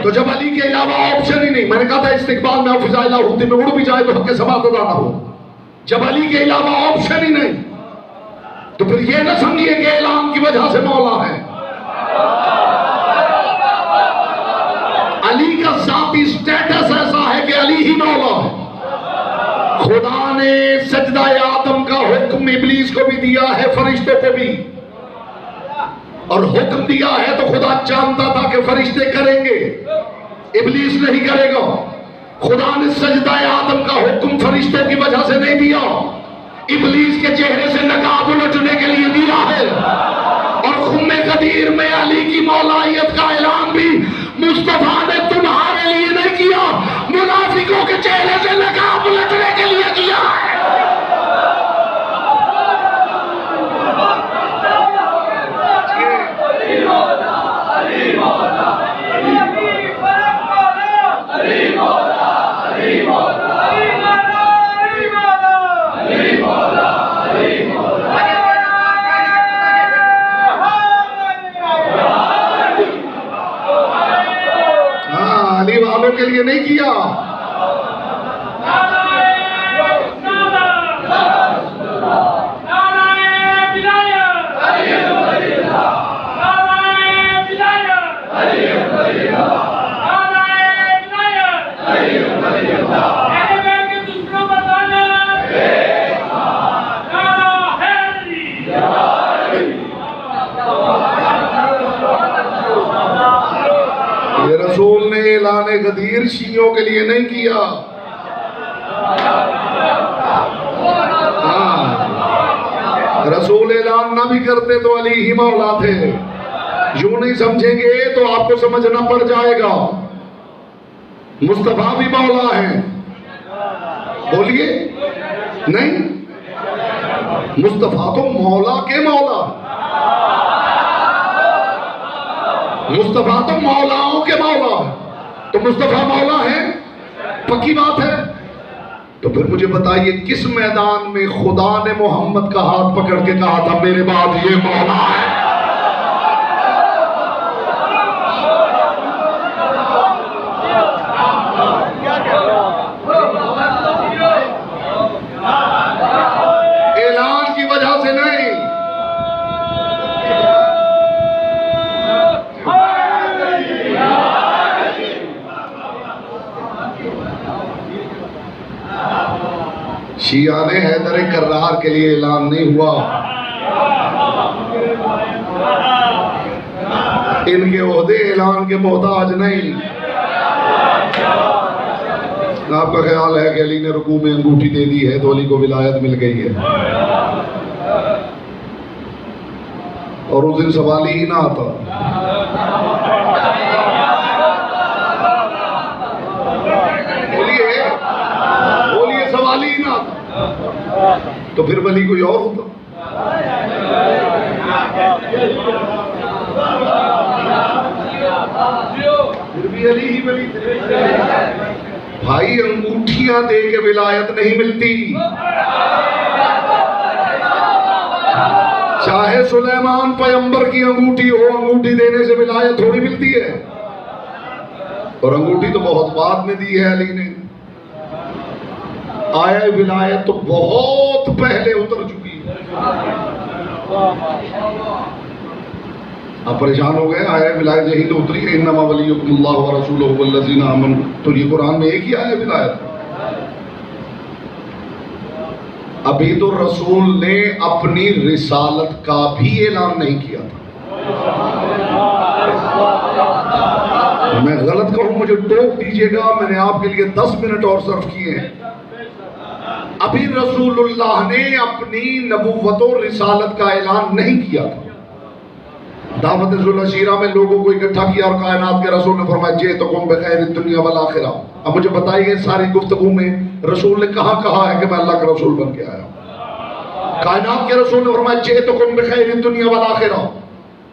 Speaker 1: تو جب علی کے علاوہ آپشن ہی نہیں، میں نے کہا تھا استقبال میں فضائلہ ہوتی میں اڑ بھی جائے تو حق کے سماعت ادا نہ ہو، جب علی کے علاوہ آپشن ہی نہیں تو پھر یہ نہ سمجھیے کہ اعلان کی وجہ سے مولا ہے۔ علی کا ذاتی سٹیٹس ایسا ہے کہ علی ہی مولا ہے۔ خدا نے سجدہ آدم کا حکم ابلیس کو بھی دیا ہے، فرشتوں کو بھی، اور حکم دیا ہے تو خدا جانتا تھا کہ فرشتے کریں گے، ابلیس نہیں کرے گا۔ خدا نے سجدہ آدم کا حکم فرشتوں کی وجہ سے نہیں دیا، ابلیس کے چہرے سے نقاب الٹنے کے لیے دیا ہے۔ اور خم قدیر میں علی کی مولائیت کا اعلان بھی مصطفیٰ نے تمہارے لیے نہیں کیا، منافقوں کے چہرے سے نقاب الٹنے کے لیے کیا ہے۔ علی والوں کے لیے نہیں کیا، یہ رسول نے اعلان غدیر شیعوں کے لیے نہیں کیا۔ رسول اعلان نہ بھی کرتے تو علی ہی مولا تھے۔ یوں نہیں سمجھیں گے تو آپ کو سمجھنا پڑ جائے گا، مصطفیٰ بھی مولا ہے۔ بولیے نہیں، مصطفیٰ تو مولا کے مولا، مصطفیٰ تو مولاؤں کے مولا، تو مصطفیٰ مولا ہے، پکی بات ہے۔ تو پھر مجھے بتائیے کس میدان میں خدا نے محمد کا ہاتھ پکڑ کے کہا تھا میرے بعد یہ مولا ہے؟ اعلان کی وجہ سے نہیں، شیعہ نے حیدر کرار کے لیے اعلان نہیں ہوا، ان کے عہدے اعلان کے محتاج نہیں۔ آپ کا خیال ہے کہ علی نے رکوع میں انگوٹھی دے دی ہے تو علی کو ولایت مل گئی ہے، اور اس دن سوال ہی نہ آتا۔ بولیے سوال ہی نہ آتا تو پھر ولی کوئی اور ہوتا۔ پھر بھی علی ہی ولی تھے۔ بھائی انگوٹھیاں دے کے ولایت نہیں ملتی، چاہے سلیمان پیغمبر کی انگوٹھی ہو، انگوٹھی دینے سے ولایت تھوڑی ملتی ہے۔ اور انگوٹھی تو بہت بعد میں دی ہے علی نے، آیا ولایت تو بہت پہلے اتر چکی ہے۔ آپ پریشان ہو گئے، آیا ولایت یہی تو اتری ہے، انما ولیکم اللہ ورسولہ والذین آمنوا، تو یہ قرآن میں ایک ہی آیا ولایت۔ ابھی تو رسول نے اپنی رسالت کا بھی اعلان نہیں کیا تھا۔ میں غلط کہوں مجھے ٹوک دیجیے گا، میں نے آپ کے لیے 10 منٹ اور صرف کیے ہیں۔ ابھی رسول اللہ نے اپنی نبوت و رسالت کا اعلان نہیں کیا تھا۔ دعوت ذوالعشیرہ میں لوگوں کو اکٹھا کیا اور کائنات کے رسول نے فرمایا جئتکم بخیر الدنیا والآخرہ۔ اب مجھے بتائیے ساری گفتگو میں رسول نے کہاں کہا ہے کہ میں اللہ کا رسول بن کے آیا؟ کائنات کے رسول نے فرمایا جئتکم بخیر الدنیا والآخرہ،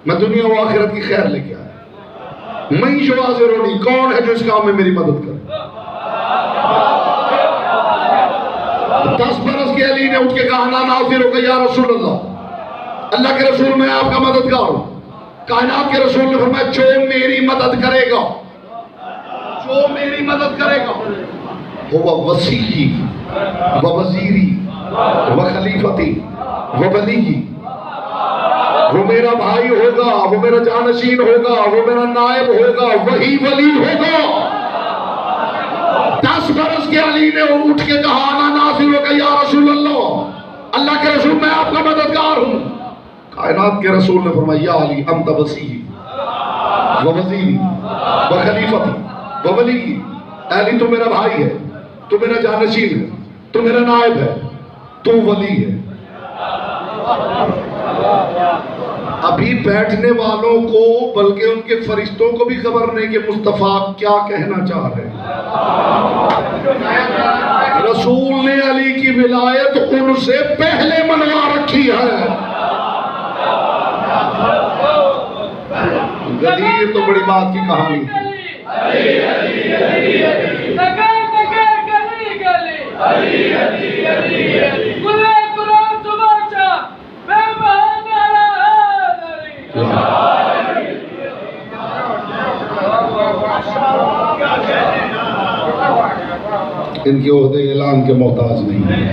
Speaker 1: میں دنیا و آخرت کی خیر لے کے آیا۔ میں یعذرنی، کون ہے جو اس کام میں میری مدد کرے؟ 10 برس کے علی نے اٹھ کے کہا نا ناصر ہو کہ یا رسول اللہ کے رسول میں آپ کا مددگار ہوں۔ کائنات کے رسول نے فرمایا جو میری مدد کرے گا، جو میری مدد کرے گا، وہ وسیعی و وزیری و خلیفتی و ولی، وہ میرا بھائی ہوگا، وہ میرا جانشین ہوگا، وہ میرا نائب ہوگا، وہی ولی ہوگا۔ 10 برس کے علی نے اٹھ کے کہا انا ناصر کا یا رسول اللہ کے رسول میں آپ کا مددگار ہوں۔ کائنات کے رسول نے فرمایا یا علی انت وسیعی و وزیری و خلیفتی و ولی، علی تو میرا بھائی ہے، تو میرا جانشین ہے، تو میرا نائب ہے، تو ولی ہے۔ ابھی بیٹھنے والوں کو بلکہ ان کے فرشتوں کو بھی خبر نہیں کہ مصطفیٰ کیا کہنا چاہ رہے ہیں۔ رسول نے علی کی ولایت ان سے پہلے منوا رکھی ہے۔ غدیر تو بڑی بات کی کہانی ہے۔ ان کے عہدے اعلان کے محتاج نہیں ہیں۔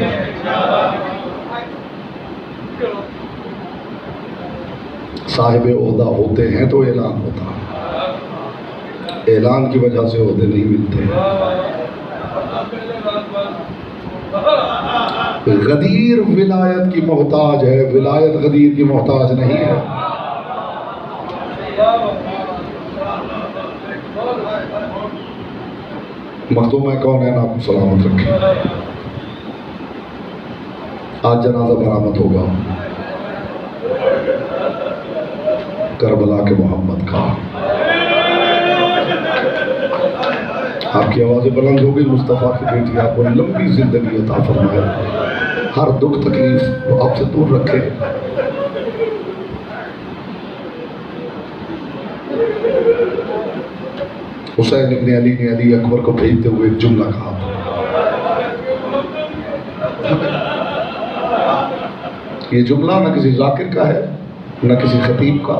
Speaker 1: صاحب عہدہ ہوتے ہیں تو اعلان ہوتا ہے، اعلان کی وجہ سے عہدے نہیں ملتے۔ غدیر ولایت کی محتاج ہے، ولایت غدیر کی محتاج نہیں ہے۔ مخدوم کون ہے آپ کو سلامت رکھے۔ آج جنازہ برآمد ہوگا کربلا کے محمد کا۔ آپ کی آوازیں بلند ہو گئی۔ مصطفیٰ کی بیٹی آپ کو لمبی زندگی عطا فرمائے، ہر دکھ تکلیف وہ آپ سے دور رکھے۔ حسین ابن علی نے علی اکبر کو بھیجتے ہوئے ایک جملہ کہا تھا، یہ جملہ نہ کسی ذاکر کا ہے، نہ کسی خطیب کا،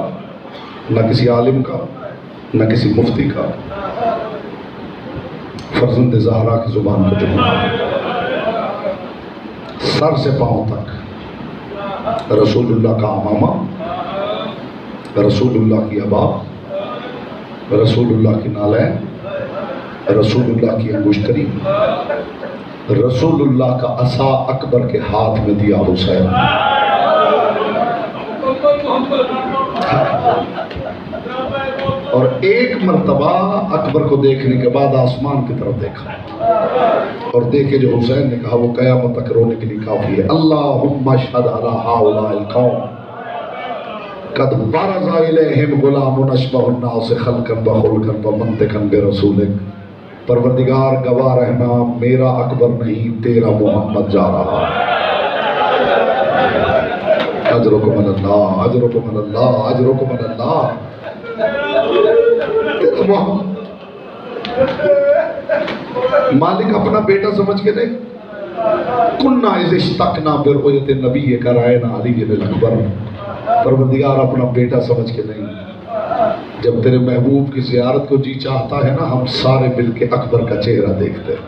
Speaker 1: نہ کسی عالم کا، نہ کسی مفتی کا، فرزند زہرا کی زبان کا جملہ ہے۔ سر سے پاؤں تک رسول اللہ کا امامہ، رسول اللہ کی ابا، رسول اللہ کی نالین، رسول اللہ کی انگشتری، رسول اللہ کا عصا اکبر کے ہاتھ میں دیا حسین۔ اور ایک مرتبہ اکبر کو دیکھنے کے بعد آسمان کی طرف دیکھا اور دیکھے جو حسین نے کہا وہ قیامت تک رونے کے لیے کافی ہے۔ اللہم اشہد علی ہؤلاء القوم قد برز الیہم غلام اشبہ الناس خلقا وخلقا ومنطقا برسولک۔ پروردگار گواہ رہنا میرا اکبر نہیں تیرا محمد جا رہا ہے۔ اجرکم اللہ، اجرکم اللہ، اجرکم اللہ۔ تیرا محمد مالک اپنا بیٹا سمجھ کے نہیں، کننا اذ اشتقنا برؤیت النبی کرائنا علی الاکبر۔ پروردگار اپنا بیٹا سمجھ کے نہیں، جب تیرے محبوب کی زیارت کو جی چاہتا ہے نا ہم سارے مل کے اکبر کا چہرہ دیکھتے ہیں۔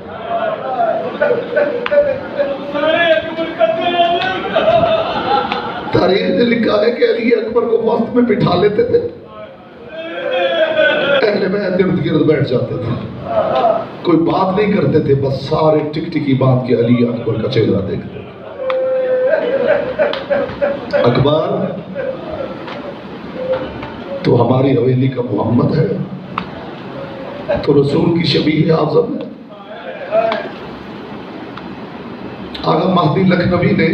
Speaker 1: تاریخ نے لکھا ہے کہ علی اکبر کو وسط میں بٹھا لیتے تھے، اہل بیت ارد گرد بیٹھ جاتے تھے، کوئی بات نہیں کرتے تھے، بس سارے ٹک ٹکی بات کے علی اکبر کا چہرہ دیکھتے تھے۔ اکبر تو ہماری حویلی کا محمد ہے، تو رسول کی شبیہ اعظم ہے۔ آغا مہدی لکھنوی نے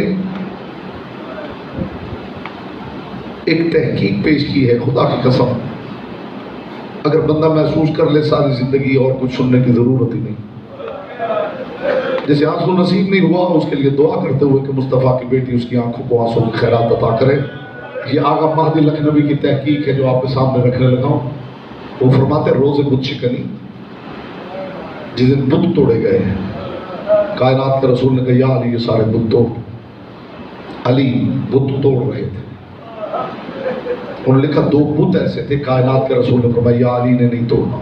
Speaker 1: ایک تحقیق پیش کی ہے، خدا کی قسم اگر بندہ محسوس کر لے ساری زندگی اور کچھ سننے کی ضرورت ہی نہیں۔ جیسے آنسو نصیب نہیں ہوا اس کے لیے دعا کرتے ہوئے کہ مصطفیٰ کی بیٹی اس کی آنکھوں کو آنسوں کی خیرات عطا کرے۔ یہ آغا مہدی لکھنوی کی تحقیق ہے جو آپ کے سامنے رکھنے لگا ہوں۔ وہ فرماتے روز بت شکنی، جس دن بت توڑے گئے ہیں، کائنات کے رسول نے کہا یا علی یہ سارے بت توڑ۔ علی بت توڑ رہے تھے، انہوں نے لکھا 2 بت ایسے تھے، کائنات کے رسول نے فرمایا یا علی نے نہیں توڑنا،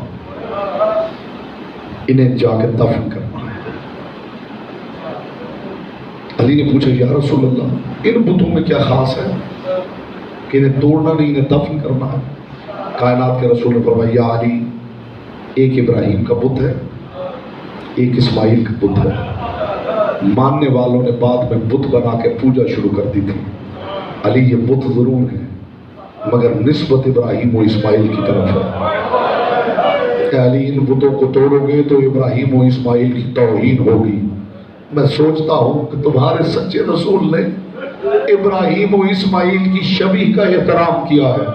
Speaker 1: انہیں جا کے دفن کرنا ہے۔ علی نے پوچھا یا رسول اللہ ان بتوں میں کیا خاص ہے کہ انہیں توڑنا نہیں انہیں دفن کرنا ہے؟ کائنات کے رسول نے فرمایا یا علی ایک ابراہیم کا بت ہے، ایک اسماعیل کا بت ہے، ماننے والوں نے بعد میں بت بنا کے پوجا شروع کر دی تھی، علی یہ بت ضرور ہے مگر نسبت ابراہیم و اسماعیل کی طرف ہے کہ علی ان بتوں کو توڑو گے تو ابراہیم و اسماعیل کی توہین ہوگی۔ میں سوچتا ہوں کہ تمہارے سچے رسول نے ابراہیم و اسماعیل کی شبیہ کا احترام کیا ہے،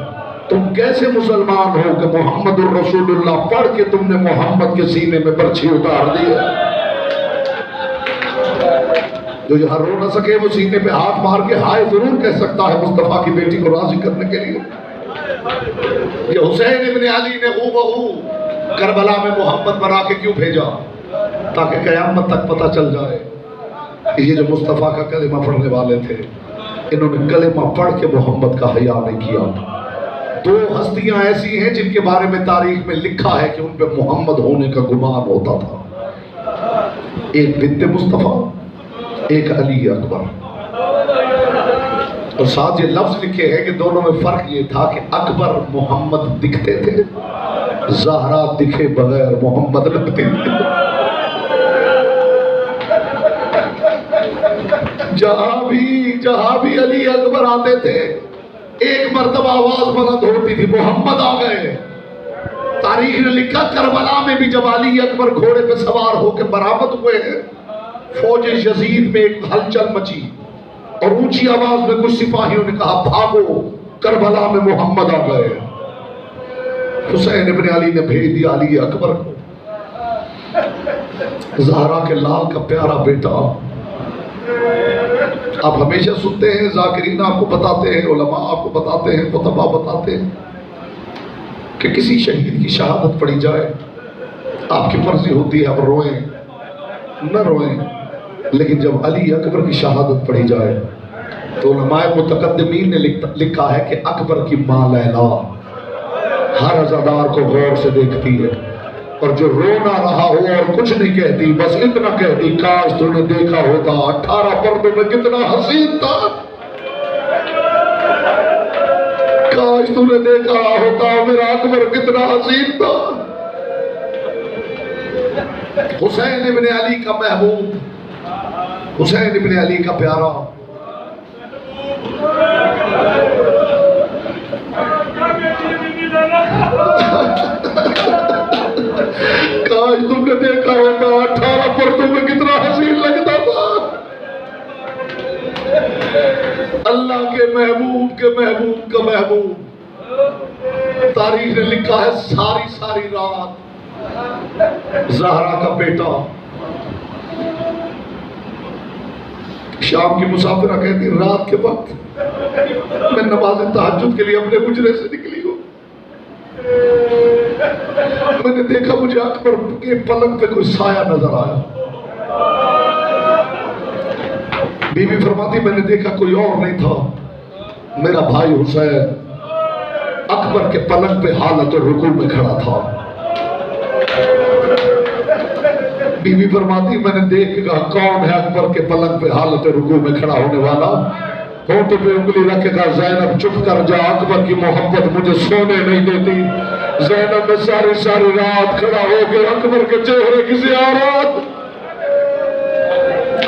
Speaker 1: تم کیسے مسلمان ہو کہ محمد الرسول اللہ پڑھ کے تم نے محمد کے سینے میں برچھی اتار دی ہے؟ جو یہاں رو نہ سکے وہ سینے پہ ہاتھ مار کے ہائے ضرور کہہ سکتا ہے مصطفیٰ کی بیٹی کو راضی کرنے کے لیے۔ یہ حسین ابن علی نے ہو بہو کربلا میں محمد بنا کے کیوں بھیجا؟ تاکہ قیامت تک پتہ چل جائے کہ یہ جو مصطفیٰ کا کلمہ پڑھنے والے تھے انہوں نے کلمہ پڑھ کے محمد کا حیا نہیں کیا۔ 2 ہستیاں ایسی ہیں جن کے بارے میں تاریخ میں لکھا ہے کہ ان پہ محمد ہونے کا گمان ہوتا تھا، ایک بنت مصطفیٰ، ایک علی اکبر، اور ساتھ یہ لفظ لکھے ہیں کہ دونوں میں فرق یہ تھا کہ اکبر محمد دکھتے تھے، زہرا دکھے بغیر محمد لگتے تھے۔ جہاں بھی علی اکبر آتے تھے ایک مرتبہ آواز بلند ہوتی تھی محمد آ گئے۔ تاریخ نے لکھا کربلا میں بھی جب علی اکبر گھوڑے پہ سوار ہو کے برآمد ہوئے فوج یزید میں ایک ہلچل مچی اور اونچی آواز میں کچھ سپاہیوں نے کہا بھاگو کربلا میں محمد آ گئے۔ حسین ابن علی نے بھیج دیا علی اکبر کو، زہرا کے لال کا پیارا بیٹا۔ آپ ہمیشہ سنتے ہیں ذاکرین آپ کو بتاتے ہیں، علماء آپ کو بتاتے ہیں، خطباء بتاتے ہیں کہ کسی شہید کی شہادت پڑھی جائے آپ کی مرضی ہوتی ہے اب روئیں نہ روئیں، لیکن جب علی اکبر کی شہادت پڑھی جائے تو علماء متقدمین نے لکھا ہے کہ اکبر کی ماں لیلا ہر عزادار کو غور سے دیکھتی ہے اور جو رو نہ رہا ہو اور کچھ نہیں کہتی، بس اتنا کہتی کاش تو نے دیکھا ہوتا 18 پردوں میں کتنا حسین تھا، کاش تو نے دیکھا ہوتا میرا اکبر کتنا حسین تھا۔ حسین ابن علی کا محبوب، حسین ابن علی کا پیارا، کاش تم نے دیکھا ہوتا 18 پردوں میں کتنا حسین لگتا تھا۔ اللہ کے محبوب کے محبوب کا محبوب، تاریخ نے لکھا ہے ساری رات زہرا کا بیٹا، شام کی مسافرہ کہتی رات کے وقت میں نماز تہجد کے لیے اپنے حجرے سے نکلی ہوں، میں نے دیکھا مجھے اکبر کے پلنگ پہ کوئی سایہ نظر آیا۔ بی بی فرماتی میں نے دیکھا کوئی اور نہیں تھا، میرا بھائی حسین اکبر کے پلنگ پہ حالت رکوع میں کھڑا تھا۔ بی بی فرماتی میں نے دیکھ کے کہا کون ہے اکبر کے پلنگ پہ حالت رکوع میں کھڑا ہونے والا؟ ہونٹوں پہ انگلی رکھ کے کہا زینب چپ کر جا، اکبر کی محبت مجھے سونے نہیں دیتی۔ زینب میں ساری رات کھڑا ہو کے اکبر کے چہرے کی زیارت،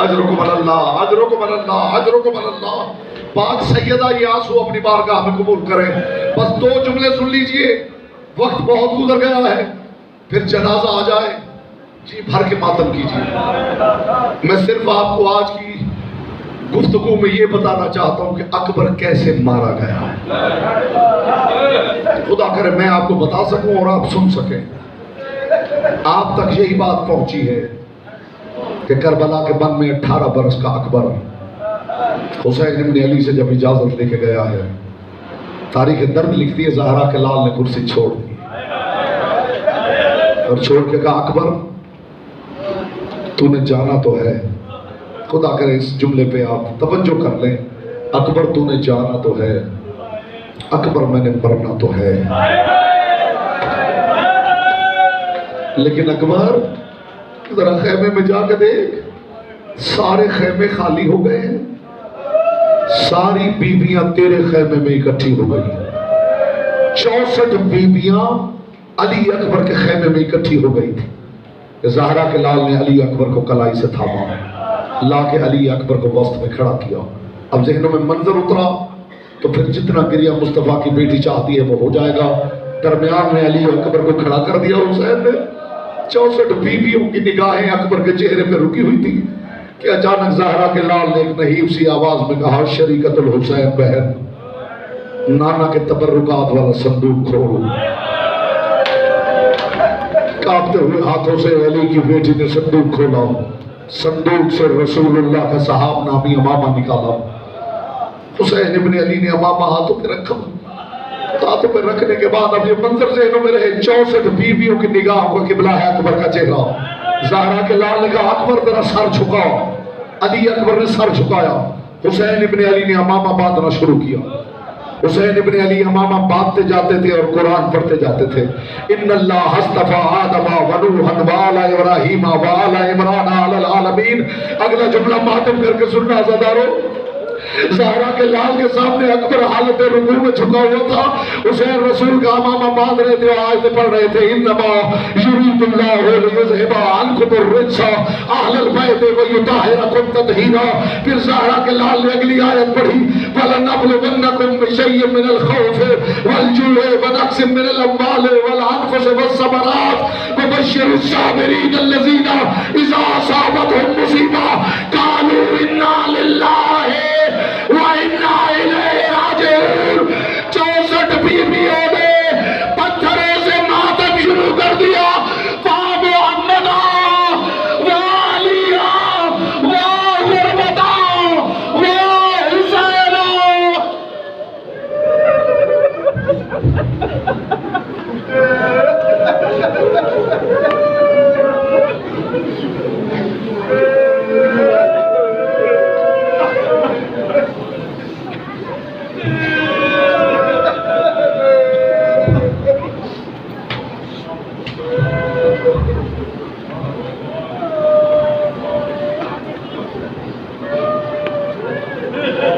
Speaker 1: اجرکم اللہ اجرکم اللہ اجرکم اللہ۔ پاک سیدہ یہ آنسو اپنی بارگاہ میں قبول کریں۔ بس 2 جملے سن لیجئے، وقت بہت گزر گیا ہے، پھر جنازہ آ جائے، جی بھر کے ماتم کیجئے۔ میں صرف آپ کو آج کی گفتگو میں یہ بتانا چاہتا ہوں کہ اکبر کیسے مارا گیا ہے۔ خدا کرے میں آپ کو بتا سکوں اور آپ سن سکیں۔ آپ تک یہی بات پہنچی ہے کہ کربلا کے بن میں 18 برس کا اکبر حسین ابن علی سے جب اجازت لے کے گیا ہے، تاریخ درد لکھتی ہے زہرا کے لال نے کرسی چھوڑ دی، اور چھوڑ کے کہا اکبر تو نے جانا تو ہے، خدا کرے اس جملے پہ آپ توجہ کر لیں، اکبر تو نے جانا تو ہے، اکبر میں نے مرنا تو ہے، لیکن اکبر ذرا خیمے میں جا کے دیکھ، سارے خیمے خالی ہو گئے ہیں، ساری بیویاں تیرے خیمے میں اکٹھی ہو گئی، 64 بیویاں علی اکبر کے خیمے میں اکٹھی ہو گئی تھی۔ زہرا کے لال نے علی اکبر کو کلائی سے تھاما، لا کے علی اکبر کو وسط میں کھڑا کیا۔ اب ذہنوں میں منظر اترا تو پھر جتنا گریہ مصطفیٰ کی بیٹی چاہتی ہے وہ ہو جائے گا۔ درمیان میں علی اکبر کو کھڑا کر دیا حسین نے، 64 بیویوں کی نگاہیں اکبر کے چہرے پہ رکی ہوئی تھی کہ اچانک زہرا کے لال نے ایک نحیف سی آواز میں کہا شریکت الحسین بہن، نانا کے تبرکات والا صندوق کھول۔ کانپتے ہوئے ہاتھوں سے علی کی بیٹی نے صندوق کھولا، صندوق سے رسول اللہ کا صحاب نامی امامہ نکالا۔ حسین ابن علی نے امامہ ہاتھوں پہ رکھا، ہاتھوں پہ رکھنے کے بعد اب یہ منظر ذہنوں میں رہے، 64 بیویوں کی نگاہوں کا قبلہ ہے اکبر کا چہرہ۔ زہرا کے لال نے کہا اکبر ذرا سر جھکاؤ، علی اکبر نے سر جھکایا، حسین ابن علی نے امامہ باندھنا شروع کیا۔ حسین ابن علی امامہ باندھتے جاتے تھے اور قرآن پڑھتے جاتے تھے۔ ان اللہ اصطفیٰ آدم و نوحا وآل ابراہیم وآل عمران علی العالمین۔ اگلا جملہ ماتم کر کے سننا عزادارو۔ زہرا کے لال کے سامنے اکبر حالت رکوع میں جھکا ہوا تھا، حسین رسول کا امامہ باندھ رہے تھے اور آیتیں پڑھ رہے تھے، انما یرید اللہ لیذھب عنکم الرجس اہل البیت ویطہرکم تطہیرا۔ پھر زہرا کے لال نے اگلی آیت پڑھی، وَلَنَبْلُوَنَّکُم بِشَیْءٍ مِّنَ الْخَوْفِ وَالْجُوعِ وَنَقْصٍ مِّنَ الْأَمْوَالِ وَالْأَنفُسِ وَالثَّمَرَاتِ وَبَشِّرِ الصَّابِرِينَ الَّذِينَ إِذَا أَصَابَتْهُم مُّصِیبَةٌ